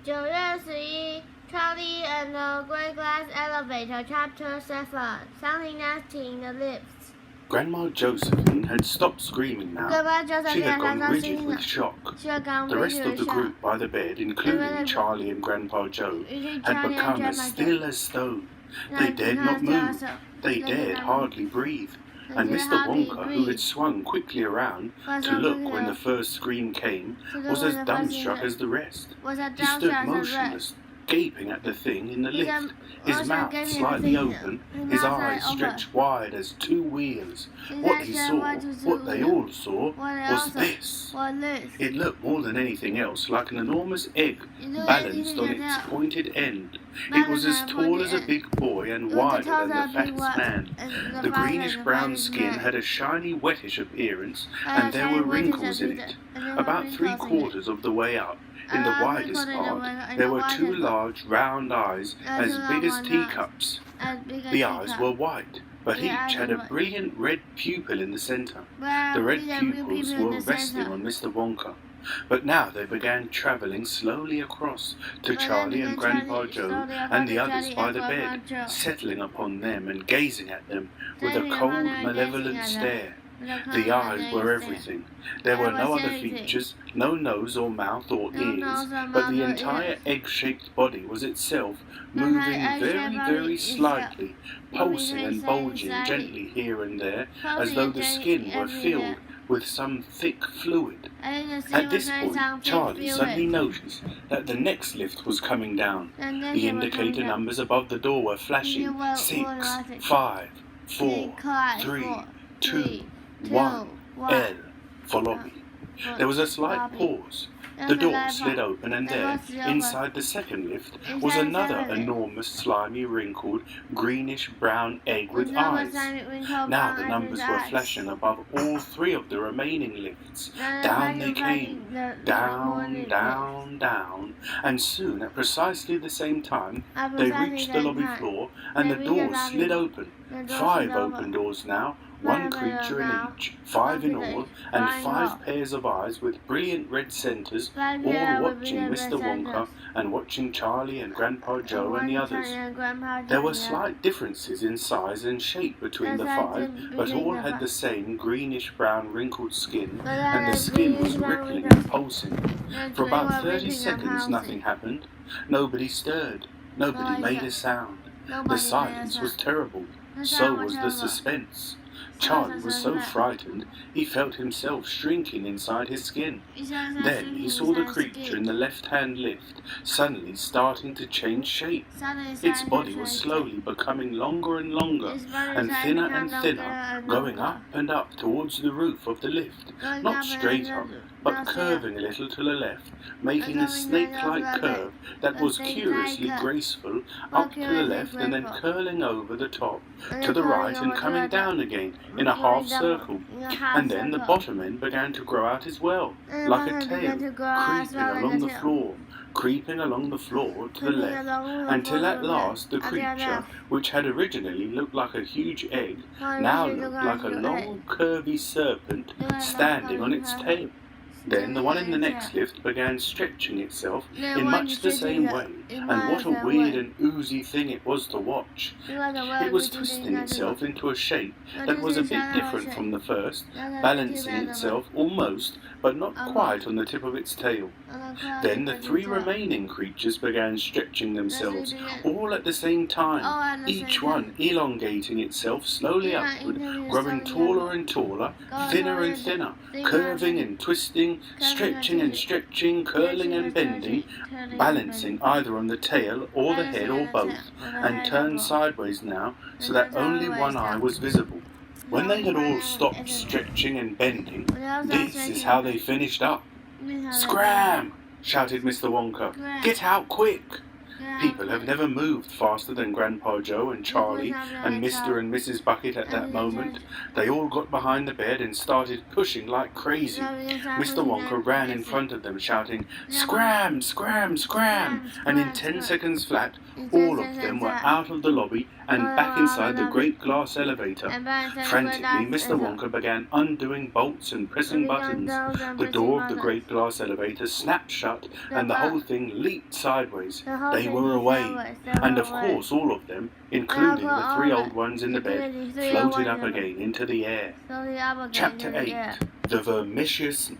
9月11 Charlie and the Great Glass Elevator, Chapter 7. Something nasty in the lifts. Grandma Josephine had stopped screaming now. She had gone rigid with shock. The rest of the group by the bed, including Charlie and Grandpa Joe, had become as still as stone. They dared not move. They dared hardly breathe. And Mr. Wonka, who had swung quickly around to look when the first scream came, was as dumbstruck as the rest. He stood motionless, gaping at the thing in the lift, his mouth slightly open, his eyes stretched wide as two wheels. What he saw, what they all saw, was this. It looked more than anything else like an enormous egg balanced on its pointed end. It was as tall as a big boy and wider than the fattest man. The greenish-brown skin had a shiny, wettish appearance, and there were wrinkles in it. About 3/4 of the way up, in the widest part, there were two large, round eyes as big as teacups. The eyes were white, but each had a brilliant red pupil in the center. The red pupils were resting on Mr. Wonka. But now they began travelling slowly across to Charlie and Grandpa Joe and the others by the bed, settling upon them and gazing at them with a cold, malevolent stare. The eyes were everything. There were no other features, no nose or mouth or ears, but the entire egg-shaped body was itself moving very, very slightly, pulsing and bulging gently here and there, as though the skin were filled with some thick fluid. At this point, Charlie suddenly noticed that the next lift was coming down. The indicator numbers above the door were flashing 6, 5, 4, 3, 2, 1, L for lobby. There was a slight pause. The door slid open and there, inside the second lift, was another enormous, slimy, wrinkled, greenish-brown egg with eyes. Now the numbers were flashing above all 3 of the remaining lifts. Down they came, down, down, down, and soon, at precisely the same time, they reached the lobby floor and the door slid open. 5 open doors now, 1 creature in each, 5 in all, and 5 pairs of eyes with brilliant red centers, all watching Mr. Wonka and watching Charlie and Grandpa Joe and the others. There were slight differences in size and shape between the 5, but all had the same greenish-brown wrinkled skin, and the skin was rippling and pulsing. For about 30 seconds nothing happened. Nobody stirred. Nobody made a sound. The silence was terrible. So was the suspense. Charlie was so frightened he felt himself shrinking inside his skin. Then he saw the creature in the left-hand lift suddenly starting to change shape. Its body was slowly becoming longer and longer, and thinner, going up and up towards the roof of the lift, not straight up, but curving a little to the left, making a snake-like curve that was curiously graceful up to the left and then curling over the top to the right and coming down again in a half circle. And then the bottom end began to grow out as well, like a tail, creeping along the floor to the left, until at last the creature, which had originally looked like a huge egg, now looked like a long, curvy serpent standing on its tail. Then the one in the next lift began stretching itself in much the same way, and what a weird and oozy thing it was to watch. It was twisting itself into a shape that was a bit different from the first, balancing itself almost, but not quite on the tip of its tail. Then the 3 remaining creatures began stretching themselves, all at the same time, each one elongating itself slowly upward, growing taller and taller, thinner and thinner, curving and twisting, stretching and stretching, curling and bending, balancing either on the tail or the head or both, and turned sideways now so that only one eye was visible. When they had all stopped stretching and bending, this is how they finished up. "Scram!" shouted Mr. Wonka. "Get out quick!" People have never moved faster than Grandpa Joe and Charlie and Mr. and Mrs. Bucket at that moment. They all got behind the bed and started pushing like crazy. Mr. Wonka ran in front of them shouting, "Scram! Scram! Scram!" And in 10 seconds flat, all of them were out of the lobby and back inside the great glass elevator. Frantically, Mr. Wonka began undoing bolts and pressing buttons. The door of the great glass elevator snapped shut and the whole thing leaped sideways. They were away. And of course all of them, including the 3 old ones in the bed, floated up again into the air. Chapter 8. The Vermicious